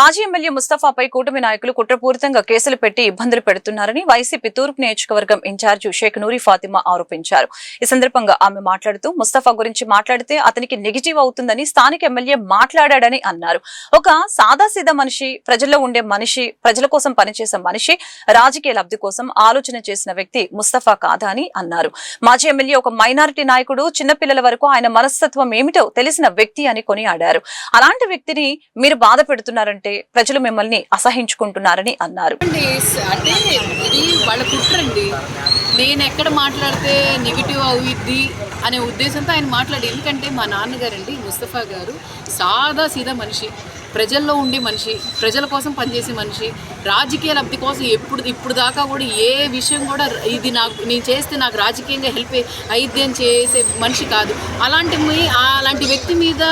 మాజీ ఎమ్మెల్యే ముస్తఫాపై కూటమి నాయకులు కుట్రపూరితంగా కేసులు పెట్టి ఇబ్బందులు పెడుతున్నారని వైసీపీ తూర్పు నియోజకవర్గం ఇన్ఛార్జి షేక్ నూరి ఫాతిమా ఆరోపించారు. ఈ సందర్భంగా ఆమె మాట్లాడుతూ ముస్తఫా గురించి మాట్లాడితే అతనికి నెగిటివ్ అవుతుందని స్థానిక ఎమ్మెల్యే మాట్లాడాడని అన్నారు. ఒక సాదాసీదా మనిషి, ప్రజల్లో ఉండే మనిషి, ప్రజల కోసం పనిచేసే మనిషి, రాజకీయ లబ్ధి కోసం ఆలోచన చేసిన వ్యక్తి ముస్తఫా కాదా అని అన్నారు. మాజీ ఎమ్మెల్యే ఒక మైనారిటీ నాయకుడు, చిన్నపిల్లల వరకు ఆయన మనస్తత్వం ఏమిటో తెలిసిన వ్యక్తి అని కొనియాడారు. అలాంటి వ్యక్తిని మీరు బాధ పెడుతున్నారంటే ప్రజలు మిమ్మల్ని అసహించుకుంటున్నారని అన్నారు. అంటే ఇది వాళ్ళ కుట్రండి. నేను ఎక్కడ మాట్లాడితే నెగిటివ్ అవుద్ది అనే ఉద్దేశంతో ఆయన మాట్లాడి. ఎందుకంటే మా నాన్నగారండి ముస్తఫా గారు సాదా సీదా మనిషి, ప్రజల్లో ఉండే మనిషి, ప్రజల కోసం పనిచేసే మనిషి, రాజకీయ లబ్ధి కోసం ఇప్పుడు దాకా కూడా ఏ విషయం కూడా ఇది నేను చేస్తే నాకు రాజకీయంగా హెల్ప్ అయిద్ది అని చేసే మనిషి కాదు. అలాంటి వ్యక్తి మీద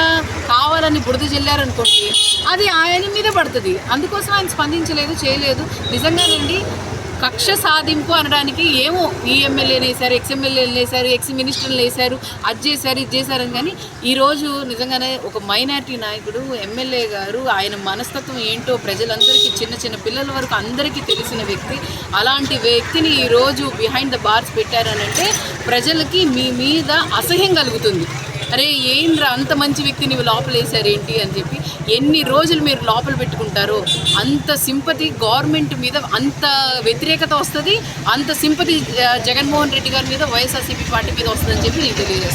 కావాలని బురద జల్లారనుకోండి, అది ఆయన మీద పడుతుంది. అందుకోసం ఆయన స్పందించలేదు, చేయలేదు. నిజంగానండి కక్ష సాధింపు అనడానికి ఏమో ఈ ఎమ్మెల్యేలు వేశారు, ఎక్స్ఎమ్మెల్యేలు వేశారు, ఎక్స్ మినిస్టర్లు వేశారు, అది చేశారు, ఇది చేశారని. కానీ ఈరోజు నిజంగానే ఒక మైనారిటీ నాయకుడు, ఎమ్మెల్యే గారు, ఆయన మనస్తత్వం ఏంటో ప్రజలందరికీ, చిన్న చిన్న పిల్లల వరకు అందరికీ తెలిసిన వ్యక్తి. అలాంటి వ్యక్తిని ఈరోజు బిహైండ్ ద బార్స్ పెట్టారనంటే ప్రజలకి మీ మీద అసహ్యం కలుగుతుంది. అరే ఏంద్రా అంత మంచి వ్యక్తి నీవు లోపల వేసారేంటి అని చెప్పి ఎన్ని రోజులు మీరు లోపల పెట్టుకుంటారో అంత సింపతి గవర్నమెంట్ మీద, అంత వ్యతిరేకత వస్తుంది, అంత సింపతి జగన్మోహన్ రెడ్డి గారి మీద, వైఎస్ఆర్సీపీ పార్టీ మీద వస్తుందని చెప్పి నేను తెలియజేస్తాను.